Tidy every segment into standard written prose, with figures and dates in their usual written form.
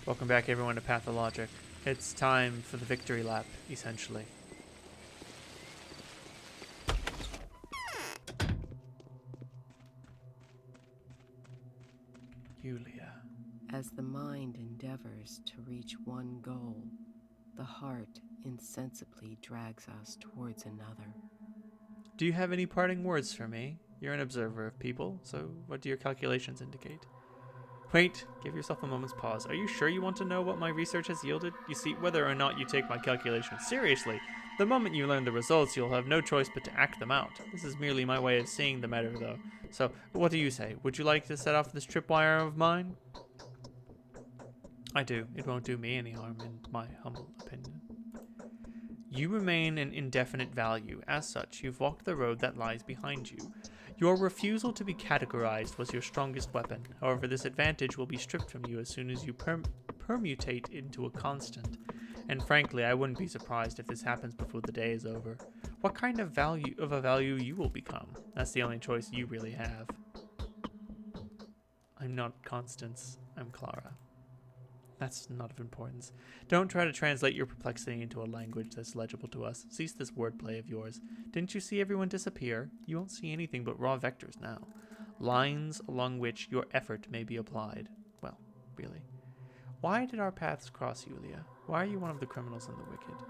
Welcome back, everyone, to Pathologic. It's time for the victory lap, essentially. Yulia. As the mind endeavors to reach one goal, the heart insensibly drags us towards another. Do you have any parting words for me? You're an observer of people, so what do your calculations indicate? Wait, give yourself a moment's pause. Are you sure you want to know what my research has yielded? You see, whether or not you take my calculations seriously, the moment you learn the results, you'll have no choice but to act them out. This is merely my way of seeing the matter, though. So, what do you say? Would you like to set off this tripwire of mine? I do. It won't do me any harm, in my humble opinion. You remain an indefinite value. As such, you've walked the road that lies behind you. Your refusal to be categorized was your strongest weapon. However, this advantage will be stripped from you as soon as you permutate into a constant. And frankly, I wouldn't be surprised if this happens before the day is over. What kind of value you will become? That's the only choice you really have. I'm not Constance. I'm Clara. That's not of importance. Don't try to translate your perplexity into a language that's legible to us. Cease this wordplay of yours. Didn't you see everyone disappear? You won't see anything but raw vectors now. Lines along which your effort may be applied. Well, really. Why did our paths cross, Yulia? Why are you one of the criminals and the wicked?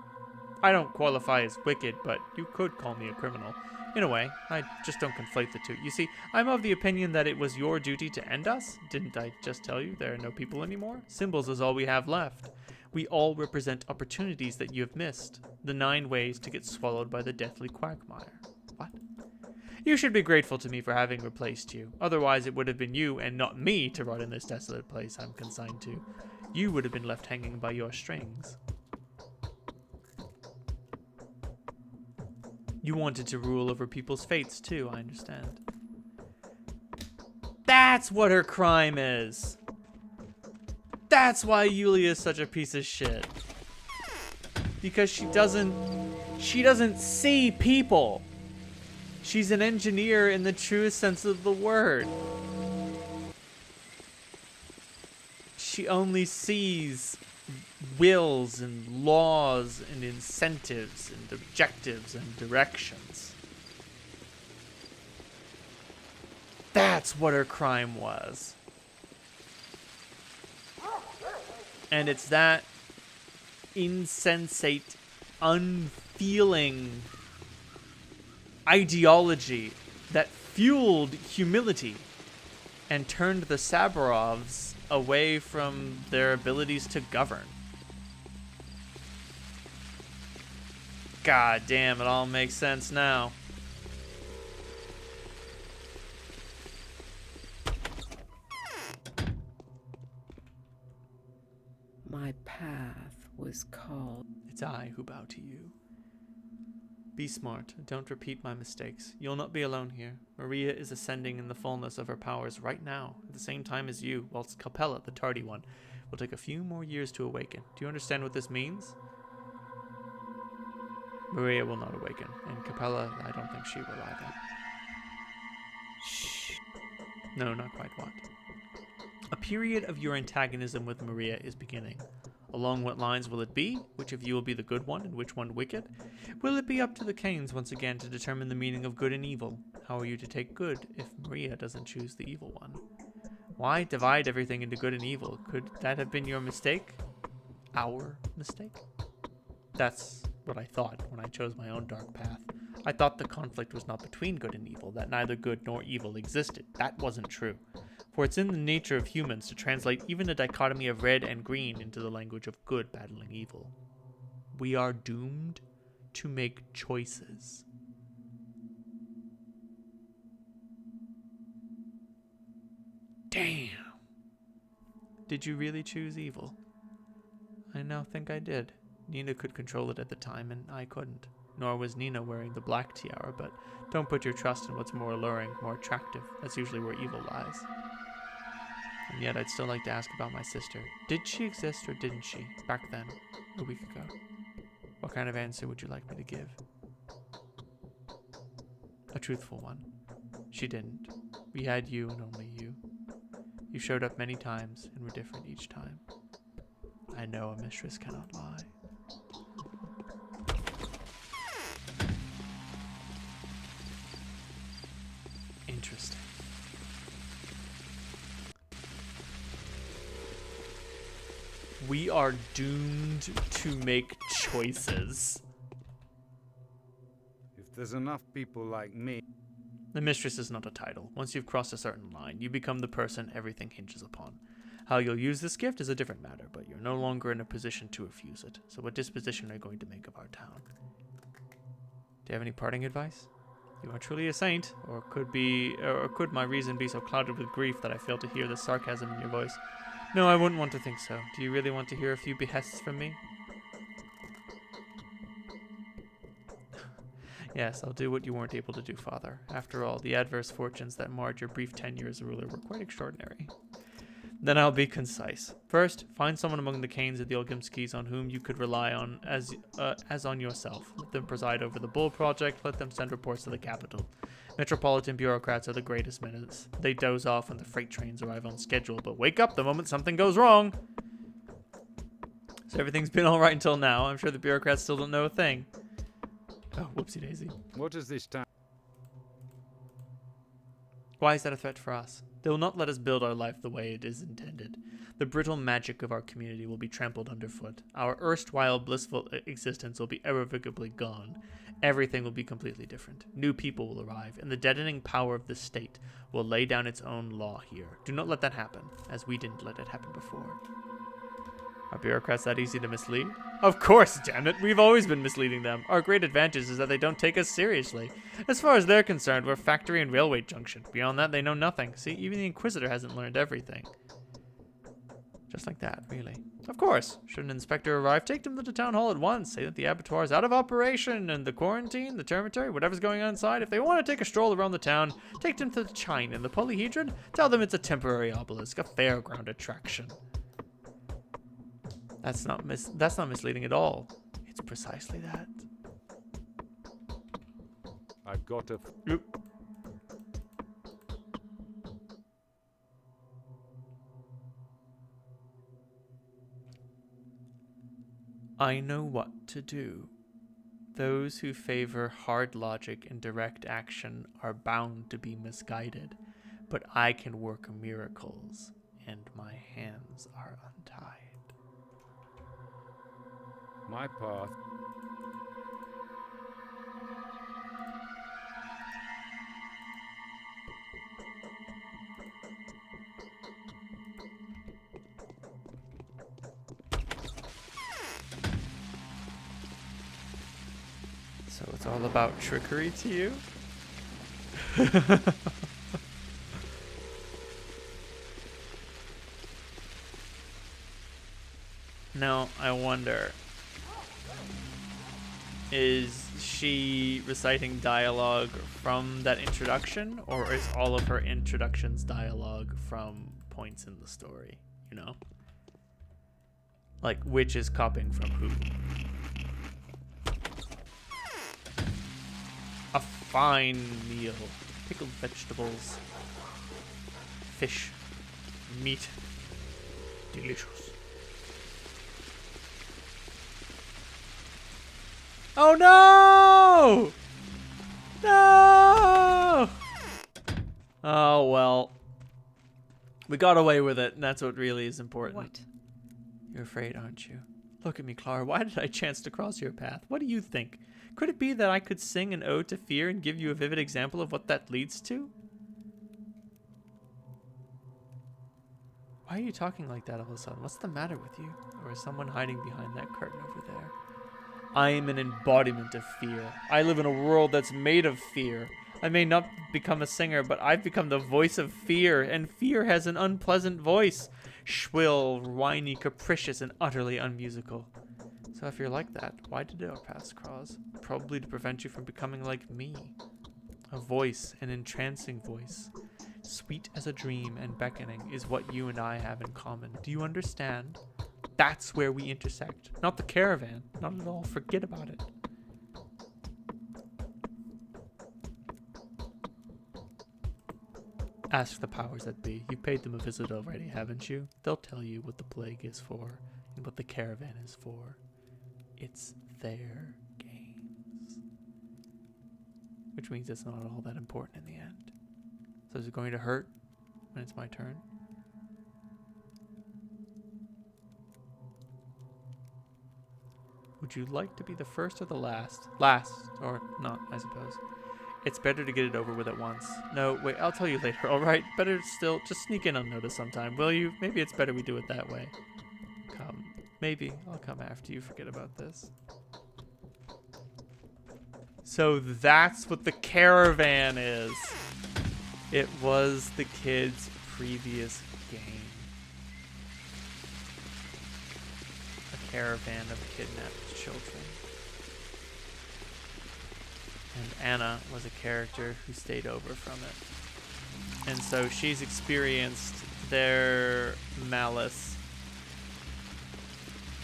I don't qualify as wicked, but you could call me a criminal. In a way, I just don't conflate the two. You see, I'm of the opinion that it was your duty to end us. Didn't I just tell you there are no people anymore? Symbols is all we have left. We all represent opportunities that you have missed. The 9 ways to get swallowed by the deathly quagmire. What? You should be grateful to me for having replaced you. Otherwise, it would have been you and not me to rot in this desolate place I'm consigned to. You would have been left hanging by your strings. You wanted to rule over people's fates, too, I understand. That's what her crime is. That's why Yulia is such a piece of shit. Because she doesn't see people. She's an engineer in the truest sense of the word. She only sees wills and laws and incentives and objectives and directions. That's what her crime was. And it's that insensate, unfeeling ideology that fueled humility and turned the Sabarovs away from their abilities to govern. God damn, it all makes sense now. My path was called. It's I who bow to you. Be smart. Don't repeat my mistakes. You'll not be alone here. Maria is ascending in the fullness of her powers right now, at the same time as you, whilst Capella, the tardy one, will take a few more years to awaken. Do you understand what this means? Maria will not awaken, and Capella, I don't think she will either. Shh. No, not quite what. A period of your antagonism with Maria is beginning. Along what lines will it be? Which of you will be the good one and which one wicked? Will it be up to the Canes once again to determine the meaning of good and evil? How are you to take good if Maria doesn't choose the evil one? Why divide everything into good and evil? Could that have been your mistake? Our mistake? That's what I thought when I chose my own dark path. I thought the conflict was not between good and evil, that neither good nor evil existed. That wasn't true. For it's in the nature of humans to translate even the dichotomy of red and green into the language of good battling evil. We are doomed to make choices. Damn. Did you really choose evil? I now think I did. Nina could control it at the time, and I couldn't. Nor was Nina wearing the black tiara, but don't put your trust in what's more alluring, more attractive. That's usually where evil lies. And yet I'd still like to ask about my sister. Did she exist or didn't she, back then, a week ago? What kind of answer would you like me to give? A truthful one. She didn't. We had you and only you. You showed up many times and were different each time. I know a mistress cannot lie. Interesting. We are doomed to make choices. If there's enough people like me... The mistress is not a title. Once you've crossed a certain line, you become the person everything hinges upon. How you'll use this gift is a different matter, but you're no longer in a position to refuse it. So what disposition are you going to make of our town? Do you have any parting advice? You are truly a saint, or could my reason be so clouded with grief that I fail to hear the sarcasm in your voice? No, I wouldn't want to think so. Do you really want to hear a few behests from me? Yes, I'll do what you weren't able to do, Father. After all, the adverse fortunes that marred your brief tenure as a ruler were quite extraordinary. Then I'll be concise. First, find someone among the Canes of the Olgimskis on whom you could rely on as on yourself. Let them preside over the Bull Project. Let them send reports to the capital. Metropolitan bureaucrats are the greatest menace. They doze off when the freight trains arrive on schedule, but wake up the moment something goes wrong. So everything's been all right until now. I'm sure the bureaucrats still don't know a thing. Oh, whoopsie daisy. What is this town? Why is that a threat for us? They will not let us build our life the way it is intended. The brittle magic of our community will be trampled underfoot. Our erstwhile blissful existence will be irrevocably gone. Everything will be completely different. New people will arrive, and the deadening power of the state will lay down its own law here. Do not let that happen, as we didn't let it happen before. Are bureaucrats that easy to mislead? Of course, damn it. We've always been misleading them. Our great advantage is that they don't take us seriously. As far as they're concerned, we're factory and railway junction. Beyond that, they know nothing. See, even the Inquisitor hasn't learned everything. Just like that, really. Of course. Should an inspector arrive, take them to the town hall at once. Say that the abattoir is out of operation, and the quarantine, the termitory, whatever's going on inside. If they want to take a stroll around the town, take them to the Chine and the Polyhedron. Tell them it's a temporary obelisk, a fairground attraction. That's not misleading at all. It's precisely that. I've got a... Oop. I know what to do. Those who favor hard logic and direct action are bound to be misguided, but I can work miracles, and my hands are untied. My path... So it's all about trickery to you? Now, I wonder, is she reciting dialogue from that introduction, or is all of her introductions dialogue from points in the story, you know? Like, which is copying from who? A fine meal, pickled vegetables, fish, meat, delicious. Oh no! No! Oh well. We got away with it, and that's what really is important. What? You're afraid, aren't you? Look at me, Clara. Why did I chance to cross your path? What do you think? Could it be that I could sing an ode to fear and give you a vivid example of what that leads to? Why are you talking like that all of a sudden? What's the matter with you? Or is someone hiding behind that curtain over there? I am an embodiment of fear. I live in a world that's made of fear. I may not become a singer, but I've become the voice of fear, and fear has an unpleasant voice. Shrill, whiny, capricious, and utterly unmusical. So if you're like that, why did our paths cross? Probably to prevent you from becoming like me. A voice, an entrancing voice. Sweet as a dream and beckoning is what you and I have in common. Do you understand? That's where we intersect. Not the caravan. Not at all. Forget about it. Ask the powers that be. You've paid them a visit already, haven't you? They'll tell you what the plague is for. and what the caravan is for. It's their gains. Which means it's not all that important in the end. So is it going to hurt when it's my turn? Would you like to be the first or the last? Last, or not, I suppose. It's better to get it over with at once. No, wait, I'll tell you later, alright? Better still, just sneak in unnoticed sometime, will you? Maybe it's better we do it that way. Come. Maybe I'll come after you. Forget about this. So that's what the caravan is. It was the kid's previous game. A caravan of kidnapped children. And Anna was a character who stayed over from it. And so she's experienced their malice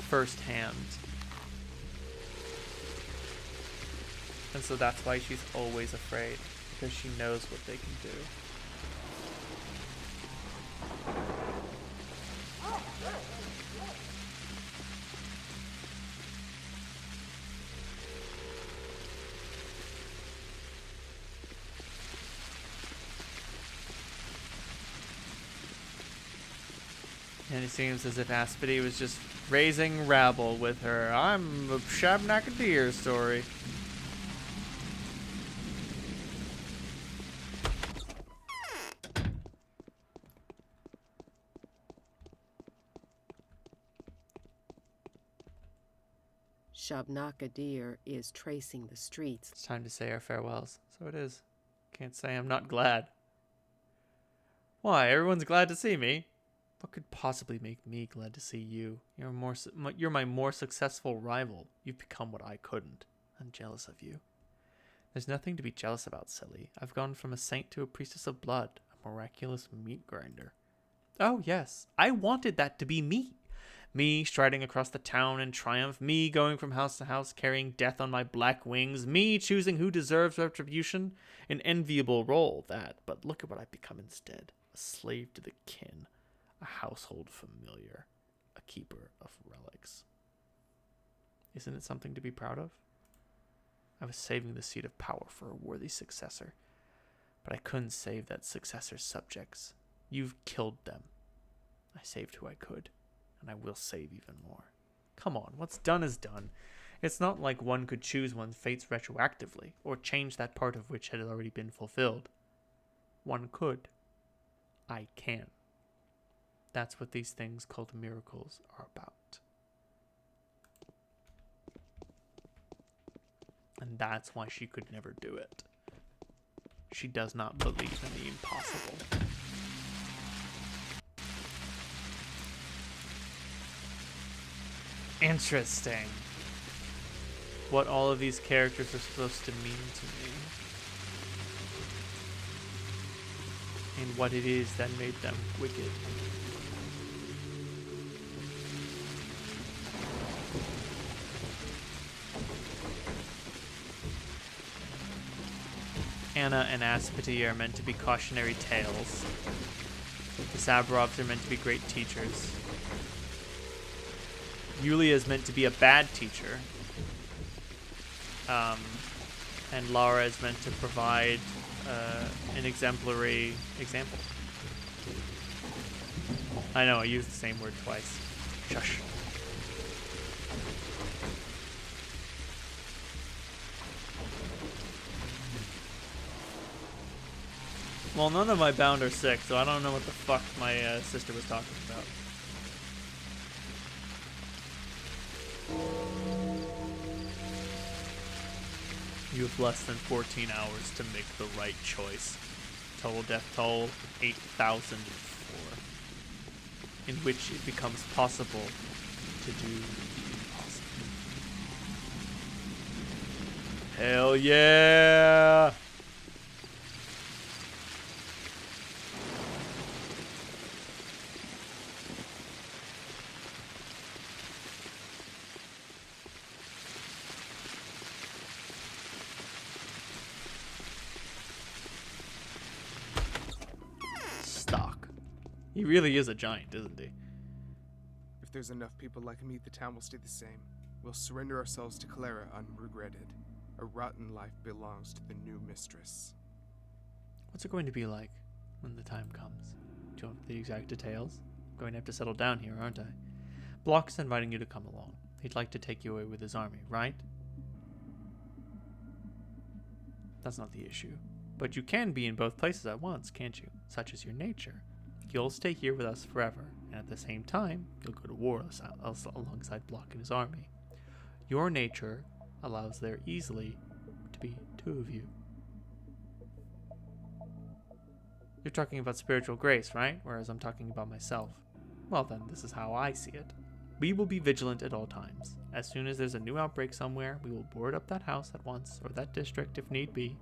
firsthand. And so that's why she's always afraid, because she knows what they can do. And it seems as if Aspity was just raising rabble with her "I'm a Shabnakadir" story. Shabnakadir is tracing the streets. It's time to say our farewells. So it is. Can't say I'm not glad. Why? Everyone's glad to see me. What could possibly make me glad to see you? You're my more successful rival. You've become what I couldn't. I'm jealous of you. There's nothing to be jealous about, silly. I've gone from a saint to a priestess of blood, a miraculous meat grinder. Oh, yes. I wanted that to be me. Me striding across the town in triumph. Me going from house to house carrying death on my black wings. Me choosing who deserves retribution. An enviable role, that. But look at what I've become instead. A slave to the kin. A household familiar, a keeper of relics. Isn't it something to be proud of? I was saving the seat of power for a worthy successor, but I couldn't save that successor's subjects. You've killed them. I saved who I could, and I will save even more. Come on, what's done is done. It's not like one could choose one's fates retroactively, or change that part of which had already been fulfilled. One could. I can. That's what these things called miracles are about. And that's why she could never do it. She does not believe in the impossible. Interesting. What all of these characters are supposed to mean to me. And what it is that made them wicked. Anna and Aspity are meant to be cautionary tales. The Sabrovs are meant to be great teachers. Yulia is meant to be a bad teacher. And Lara is meant to provide an exemplary example. I know, I used the same word twice. Shush. Well, none of my bound are sick, so I don't know what the fuck my sister was talking about. You have less than 14 hours to make the right choice. Total death toll 8,004. In which it becomes possible to do the impossible. Hell yeah! He really is a giant, isn't he? If there's enough people like me, the town will stay the same. We'll surrender ourselves to Clara unregretted. A rotten life belongs to the new mistress. What's it going to be like when the time comes? Do you want the exact details? I'm going to have to settle down here, aren't I? Block's inviting you to come along. He'd like to take you away with his army, right? That's not the issue. But you can be in both places at once, can't you? Such is your nature. You'll stay here with us forever, and at the same time, you'll go to war alongside Block and his army. Your nature allows there easily to be two of you. You're talking about spiritual grace, right? Whereas I'm talking about myself. Well then, this is how I see it. We will be vigilant at all times. As soon as there's a new outbreak somewhere, we will board up that house at once, or that district if need be.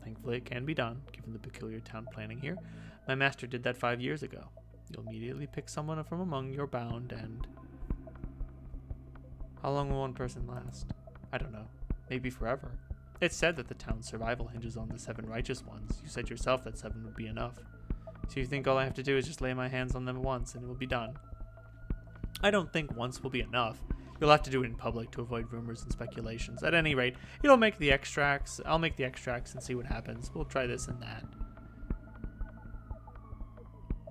Thankfully it can be done, given the peculiar town planning here. My master did that 5 years ago. You'll immediately pick someone from among your bound and... How long will one person last? I don't know. Maybe forever. It's said that the town's survival hinges on the 7 righteous ones. You said yourself that 7 would be enough. So you think all I have to do is just lay my hands on them once and it will be done? I don't think once will be enough. You'll have to do it in public to avoid rumors and speculations. At any rate, you'll make the extracts. I'll make the extracts and see what happens. We'll try this and that.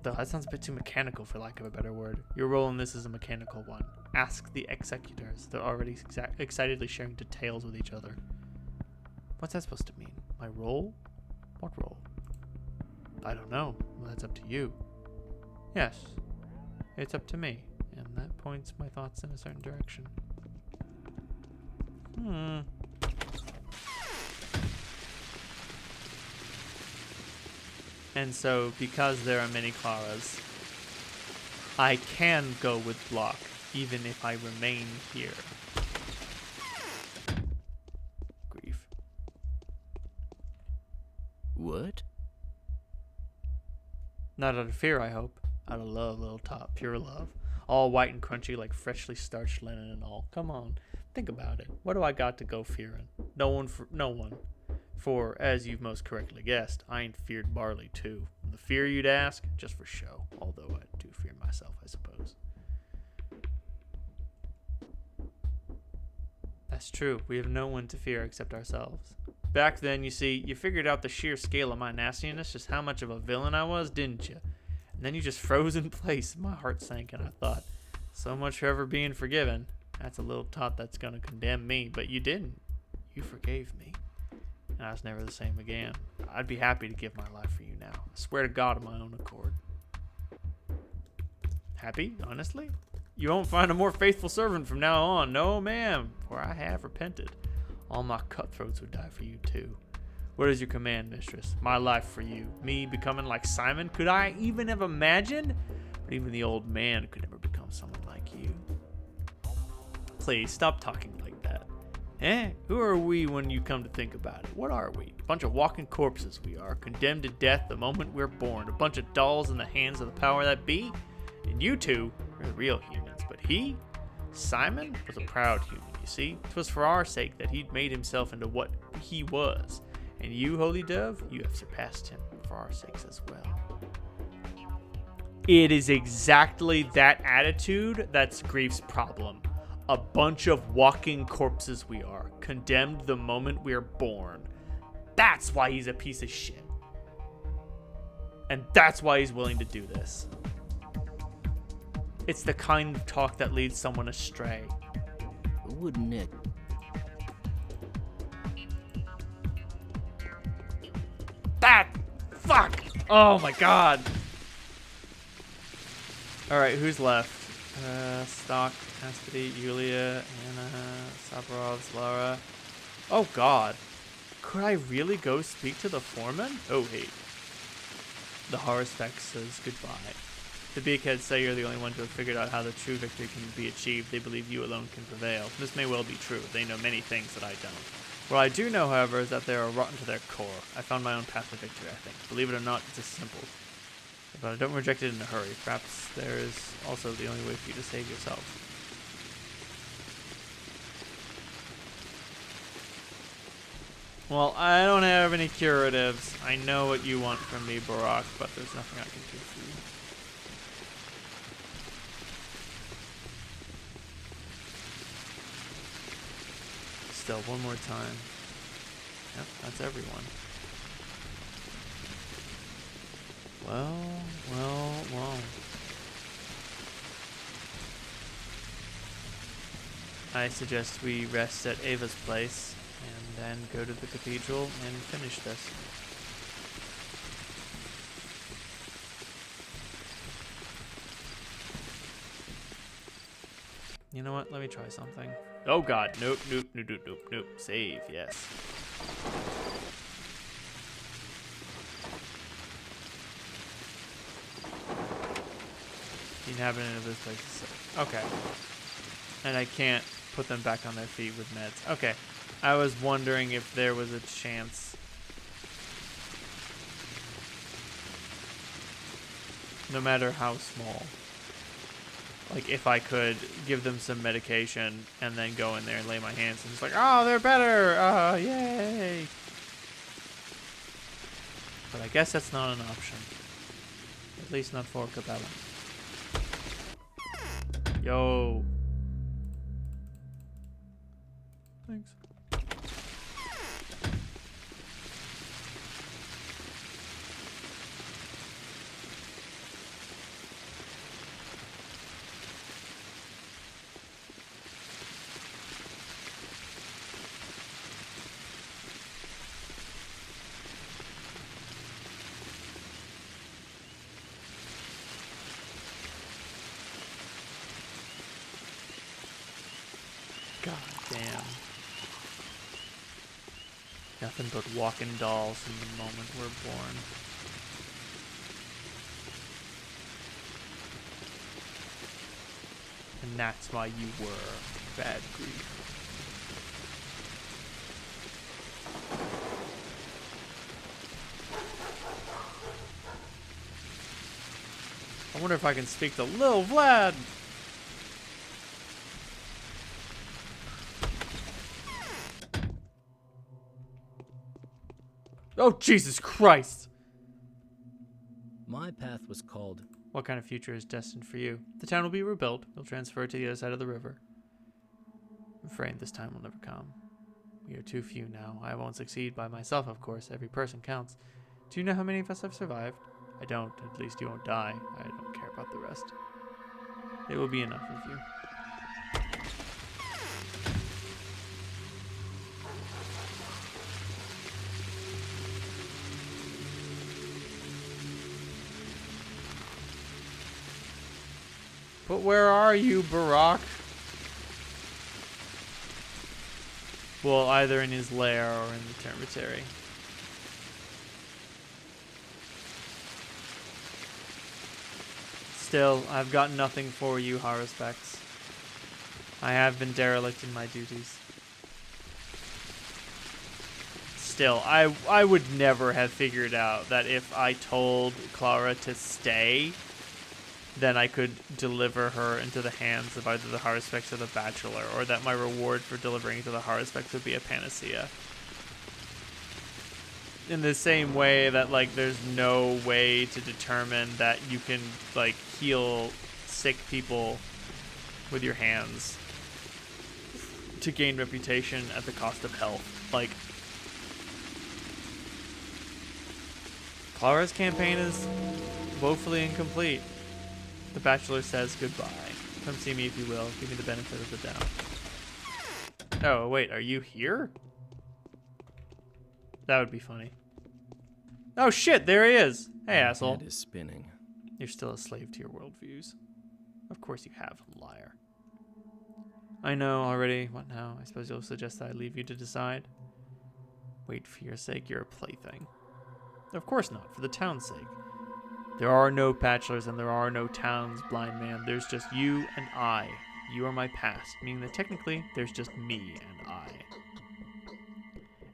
Though that sounds a bit too mechanical for lack of a better word. Your role in this is a mechanical one. Ask the executors. They're already excitedly sharing details with each other. What's that supposed to mean? My role? What role? I don't know. Well, that's up to you. Yes, it's up to me. And that points my thoughts in a certain direction. And so, because there are many Claras, I can go with Block, even if I remain here. Grief. What? Not out of fear, I hope. Out of love, little top. Pure love. All white and crunchy like freshly starched linen and all. Come on. Think about it. What do I got to go fearing? No one. For, as you've most correctly guessed, I ain't feared barley too. The fear you'd ask? Just for show. Although I do fear myself, I suppose. That's true. We have no one to fear except ourselves. Back then, you see, you figured out the sheer scale of my nastiness, just how much of a villain I was, didn't you? And then you just froze in place. My heart sank and I thought, so much for ever being forgiven. That's a little tot that's going to condemn me, but you didn't. You forgave me. And I was never the same again. I'd be happy to give my life for you now. I swear to God of my own accord. Happy? Honestly? You won't find a more faithful servant from now on. No, ma'am, for I have repented. All my cutthroats would die for you, too. What is your command, mistress? My life for you. Me becoming like Simon? Could I even have imagined? But even the old man could never become someone like you. Please, stop talking like that. Who are we when you come to think about it? What are we? A bunch of walking corpses we are, condemned to death the moment we're born. A bunch of dolls in the hands of the power that be? And you two are the real humans. But he, Simon, was a proud human, you see. 'Twas for our sake that he'd made himself into what he was. And you, Holy Dove, you have surpassed him for our sakes as well. It is exactly that attitude that's Grief's problem. A bunch of walking corpses we are, condemned the moment we are born. That's why he's a piece of shit. And that's why he's willing to do this. It's the kind of talk that leads someone astray. Wouldn't it? Fuck! Oh my god. Alright, who's left? Stock, Aspity, Yulia, Anna, Saparov, Lara. Oh god. Could I really go speak to the foreman? Oh hey. The horror spec says goodbye. The beakheads say you're the only one to have figured out how the true victory can be achieved. They believe you alone can prevail. This may well be true. They know many things that I don't. What I do know, however, is that they are rotten to their core. I found my own path to victory, I think. Believe it or not, it's as simple. But I don't reject it in a hurry. Perhaps there is also the only way for you to save yourself. Well, I don't have any curatives. I know what you want from me, Barack, but there's nothing I can do for you. still, one more time. Yep, that's everyone. Well. I suggest we rest at Ava's place and then go to the cathedral and finish this. You know what? Let me try something. Oh god, nope. Save, yes. The inhabitant of this place is safe. Okay. And I can't put them back on their feet with meds. Okay. I was wondering if there was a chance. No matter how small. Like, if I could give them some medication and then go in there and lay my hands and just like, oh, they're better! Yay! But I guess that's not an option. At least not for Cabela. Yo. Thanks. God damn. Nothing but walking dolls from the moment we're born. And that's why you were bad grief. I wonder if I can speak to Lil Vlad. Oh, Jesus Christ! My path was called. What kind of future is destined for you? The town will be rebuilt. You'll transfer to the other side of the river. I'm afraid this time will never come. We are too few now. I won't succeed by myself, of course. Every person counts. Do you know how many of us have survived? I don't. At least you won't die. I don't care about the rest. It will be enough of you. But where are you, Barack? Well, either in his lair or in the cemetery. Still, I've got nothing for you, Haruspex. I have been derelict in my duties. Still, I would never have figured out that if I told Clara to stay, then I could deliver her into the hands of either the Haruspex or the Bachelor, or that my reward for delivering to the Haruspex would be a panacea. In the same way that, like, there's no way to determine that you can, like, heal sick people with your hands to gain reputation at the cost of health. Like, Clara's campaign is woefully incomplete. The Bachelor says goodbye. Come see me if you will. Give me the benefit of the doubt. Oh, wait, are you here? That would be funny. Oh shit, there he is. Hey, asshole. Head is spinning. You're still a slave to your worldviews. Of course you have, liar. I know already. What now? I suppose you'll suggest that I leave you to decide? Wait, for your sake, you're a plaything. Of course not, for the town's sake. There are no bachelors and there are no towns, blind man. There's just you and I. You are my past, meaning that technically there's just me and I.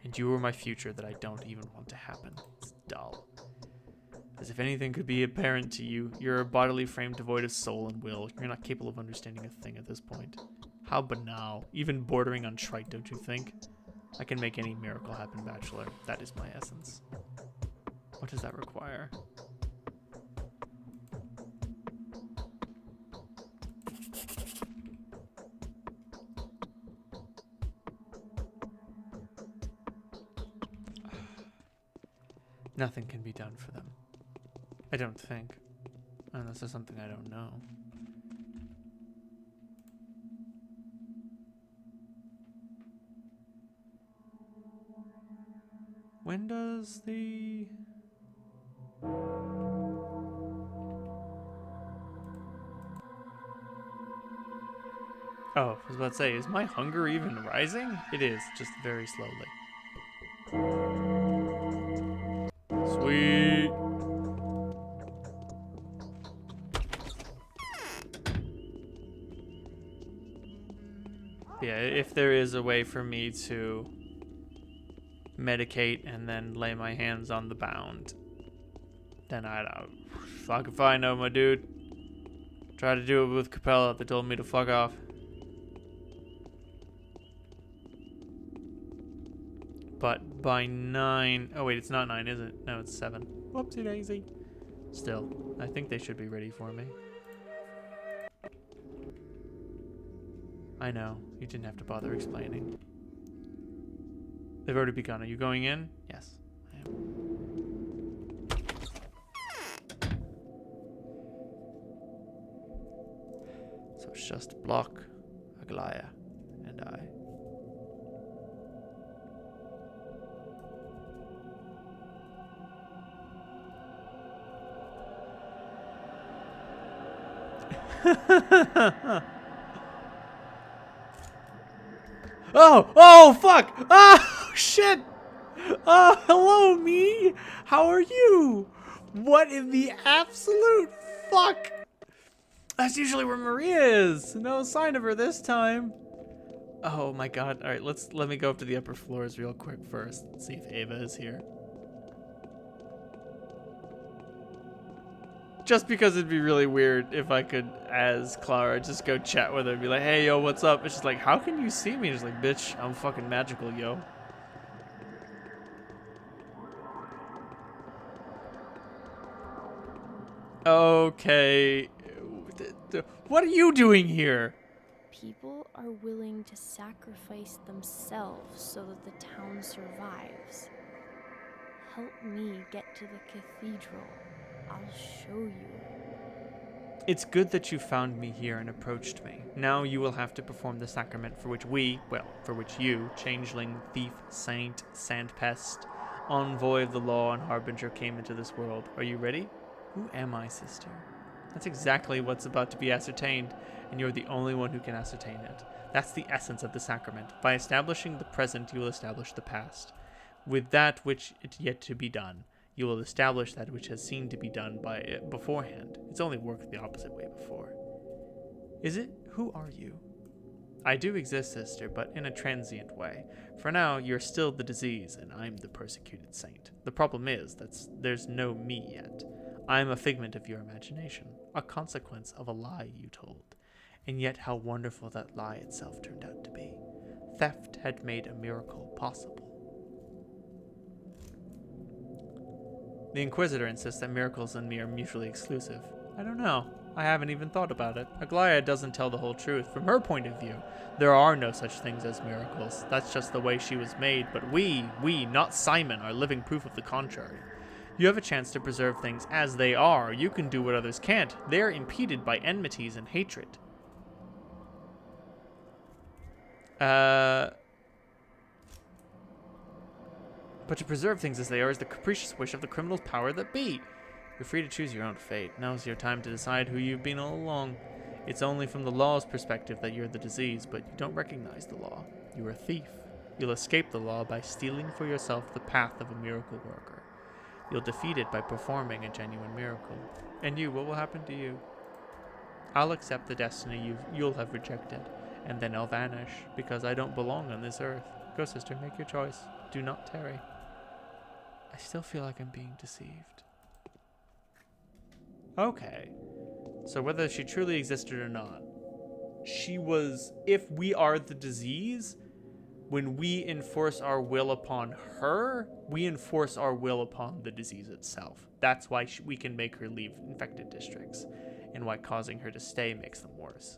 And you are my future that I don't even want to happen. It's dull. As if anything could be apparent to you, you're a bodily frame devoid of soul and will. You're not capable of understanding a thing at this point. How banal. Even bordering on trite, don't you think? I can make any miracle happen, Bachelor. That is my essence. What does that require? Nothing can be done for them. I don't think. Unless there's something I don't know. When does the... Oh, I was about to say, is my hunger even rising? It is, just very slowly. Sweet. Yeah, if there is a way for me to medicate and then lay my hands on the bound, then I'd fuck if I know, my dude. Tried to do it with Capella. They told me to fuck off. But by 9... Oh, wait, it's not 9, is it? No, it's 7. Whoopsie daisy. Still, I think they should be ready for me. I know. You didn't have to bother explaining. They've already begun. Are you going in? Yes, I am. So it's just Block, Aglaya, and I. Oh, fuck! Oh, shit! Oh, hello, me! How are you? What in the absolute fuck? That's usually where Maria is. No sign of her this time. Oh my god. Alright, let me go up to the upper floors real quick first. See if Ava is here. Just because it'd be really weird if I could, as Clara, just go chat with her and be like, hey, yo, what's up? It's just like, how can you see me? Just like, bitch, I'm fucking magical, yo. Okay. What are you doing here? People are willing to sacrifice themselves so that the town survives. Help me get to the cathedral. I'll show you. It's good that you found me here and approached me. Now you will have to perform the sacrament for which for which you, changeling, thief, saint, sandpest, envoy of the law, and harbinger came into this world. Are you ready? Who am I, sister? That's exactly what's about to be ascertained, and you're the only one who can ascertain it. That's the essence of the sacrament. By establishing the present, you will establish the past. With that which is yet to be done, you will establish that which has seemed to be done by it beforehand. It's only worked the opposite way before. Is it? Who are you? I do exist, sister, but in a transient way. For now, you're still the disease, and I'm the persecuted saint. The problem is that there's no me yet. I'm a figment of your imagination, a consequence of a lie you told. And yet how wonderful that lie itself turned out to be. Theft had made a miracle possible. The Inquisitor insists that miracles and me are mutually exclusive. I don't know. I haven't even thought about it. Aglaya doesn't tell the whole truth. From her point of view, there are no such things as miracles. That's just the way she was made. But we, not Simon, are living proof of the contrary. You have a chance to preserve things as they are. You can do what others can't. They're impeded by enmities and hatred. But to preserve things as they are is the capricious wish of the criminal's power that be. You're free to choose your own fate. Now's your time to decide who you've been all along. It's only from the law's perspective that you're the disease, but you don't recognize the law. You're a thief. You'll escape the law by stealing for yourself the path of a miracle worker. You'll defeat it by performing a genuine miracle. And you, what will happen to you? I'll accept the destiny you'll have rejected, and then I'll vanish, because I don't belong on this earth. Go, sister, make your choice. Do not tarry. I still feel like I'm being deceived. Okay. So whether she truly existed or not, she was, if we are the disease, when we enforce our will upon her, we enforce our will upon the disease itself. That's why we can make her leave infected districts, and why causing her to stay makes them worse.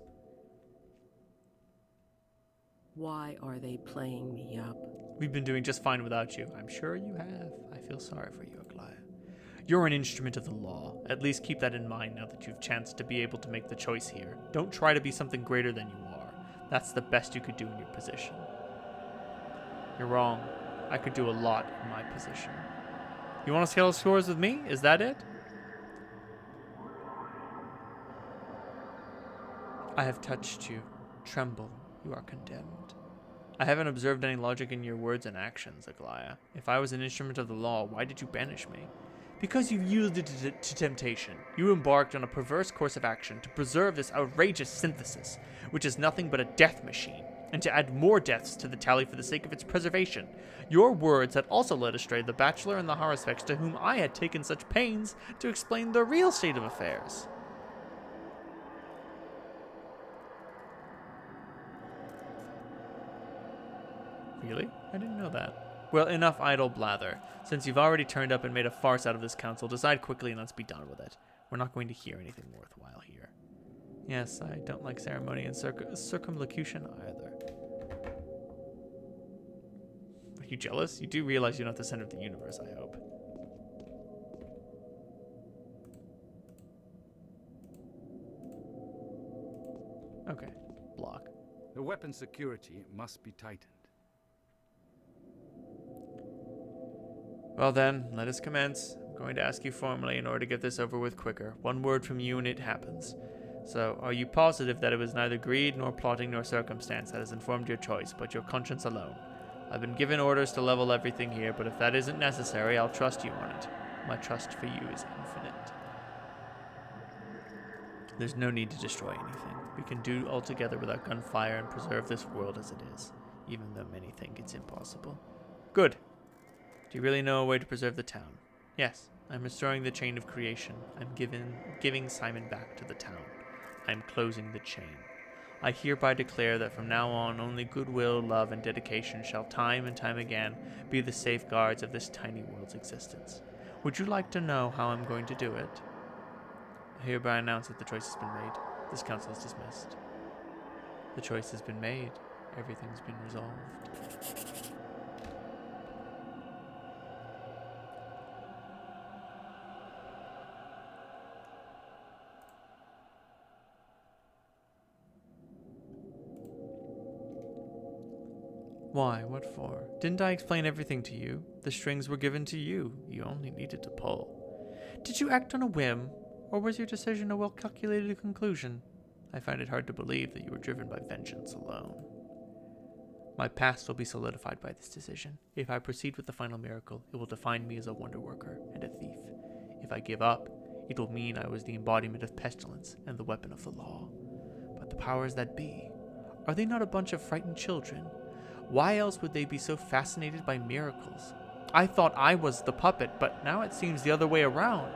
Why are they playing me up? We've been doing just fine without you. I'm sure you have. I feel sorry for you, Aglaya. You're an instrument of the law. At least keep that in mind now that you've chanced to be able to make the choice here. Don't try to be something greater than you are. That's the best you could do in your position. You're wrong. I could do a lot in my position. You want to scale scores with me? Is that it? I have touched you. Tremble. You are condemned. I haven't observed any logic in your words and actions, Aglaya. If I was an instrument of the law, why did you banish me? Because you yielded to temptation. You embarked on a perverse course of action to preserve this outrageous synthesis, which is nothing but a death machine, and to add more deaths to the tally for the sake of its preservation. Your words had also led astray the Bachelor and the Harusvex, to whom I had taken such pains to explain the real state of affairs. Really? I didn't know that. Well, enough idle blather. Since you've already turned up and made a farce out of this council, decide quickly and let's be done with it. We're not going to hear anything worthwhile here. Yes, I don't like ceremony and circumlocution either. Are you jealous? You do realize you're not the center of the universe, I hope. Okay, block. The weapon security must be tightened. Well then, let us commence. I'm going to ask you formally in order to get this over with quicker. One word from you and it happens. So, are you positive that it was neither greed, nor plotting, nor circumstance that has informed your choice, but your conscience alone? I've been given orders to level everything here, but if that isn't necessary, I'll trust you on it. My trust for you is infinite. There's no need to destroy anything. We can do all together without gunfire and preserve this world as it is, even though many think it's impossible. Good. Do you really know a way to preserve the town? Yes, I'm restoring the chain of creation. I'm giving Simon back to the town. I'm closing the chain. I hereby declare that from now on, only goodwill, love, and dedication shall time and time again be the safeguards of this tiny world's existence. Would you like to know how I'm going to do it? I hereby announce that the choice has been made. This council is dismissed. The choice has been made. Everything's been resolved. Why? What for? Didn't I explain everything to you? The strings were given to you. You only needed to pull. Did you act on a whim, or was your decision a well-calculated conclusion? I find it hard to believe that you were driven by vengeance alone. My past will be solidified by this decision. If I proceed with the final miracle, it will define me as a wonder worker and a thief. If I give up, it will mean I was the embodiment of pestilence and the weapon of the law. But the powers that be, are they not a bunch of frightened children? Why else would they be so fascinated by miracles? I thought I was the puppet, but now it seems the other way around.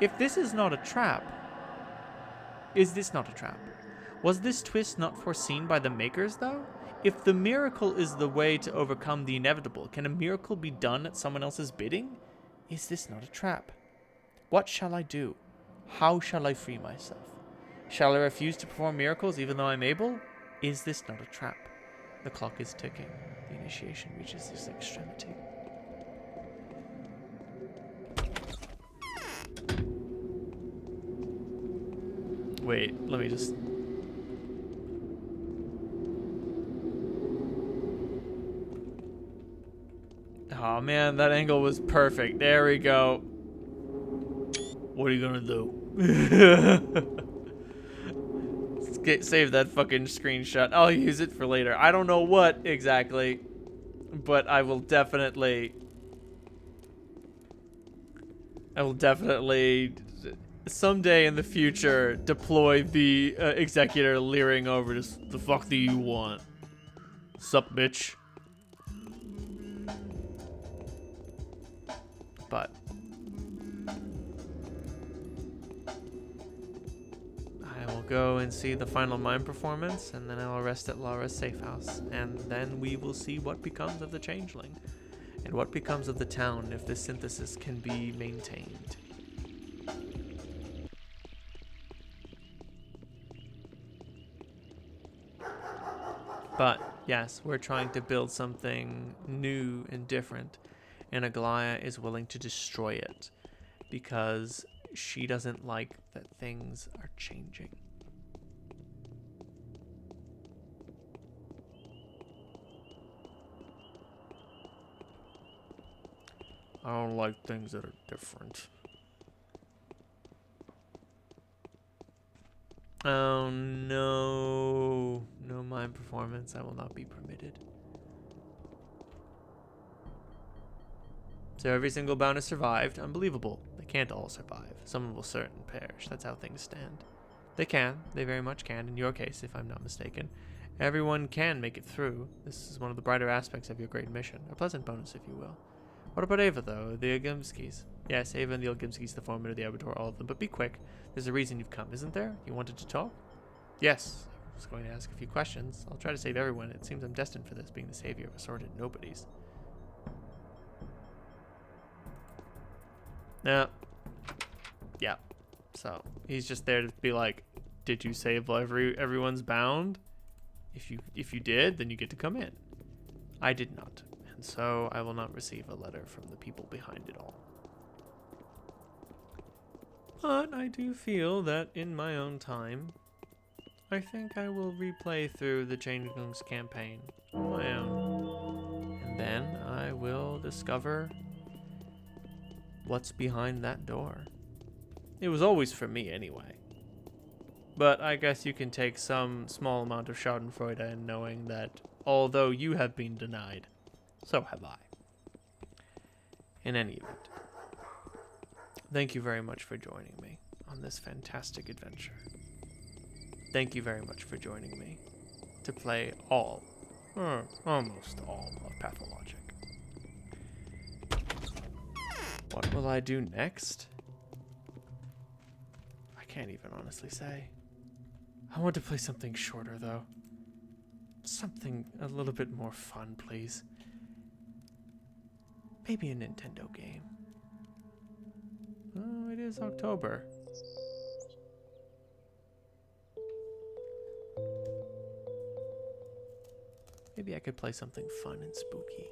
If this is not a trap, is this not a trap? Was this twist not foreseen by the makers, though? If the miracle is the way to overcome the inevitable, can a miracle be done at someone else's bidding? Is this not a trap? What shall I do? How shall I free myself? Shall I refuse to perform miracles even though I'm able? Is this not a trap? The clock is ticking. The initiation reaches its extremity. Wait, let me just... Oh man, that angle was perfect. There we go. What are you gonna do? Save that fucking screenshot. I'll use it for later. I don't know what exactly, but I will definitely someday in the future deploy the executor leering over to the fuck do you want? Sup, bitch? But I will go and see the final mime performance, and then I will rest at Laura's safe house, and then we will see what becomes of the changeling, and what becomes of the town if this synthesis can be maintained. But yes, we're trying to build something new and different, and Aglaya is willing to destroy it because she doesn't like that things are changing. I don't like things that are different. Oh no. No mime performance. I will not be permitted. So every single bound has survived. Unbelievable. They can't all survive. Someone will certain perish. That's how things stand. They can. They very much can. In your case, if I'm not mistaken. Everyone can make it through. This is one of the brighter aspects of your great mission. A pleasant bonus, if you will. What about Ava, though? The Ogimskis? Yes, Ava and the Ogimskis, the Formator, the Arbiter, all of them. But be quick. There's a reason you've come, isn't there? You wanted to talk? Yes. I was going to ask a few questions. I'll try to save everyone. It seems I'm destined for this, being the savior of assorted nobodies. Yeah. So he's just there to be like, did you save everyone's bound? If you did, then you get to come in. I did not, and so I will not receive a letter from the people behind it all. But I do feel that in my own time, I think I will replay through the Changeling's campaign on my own, and then I will discover what's behind that door. It was always for me anyway. But I guess you can take some small amount of schadenfreude in knowing that although you have been denied, so have I. In any event, thank you very much for joining me on this fantastic adventure. Thank you very much for joining me to play all, or almost all, of Pathologic. What will I do next? I can't even honestly say. I want to play something shorter, though. Something a little bit more fun, please. Maybe a Nintendo game. Oh, it is October. Maybe I could play something fun and spooky.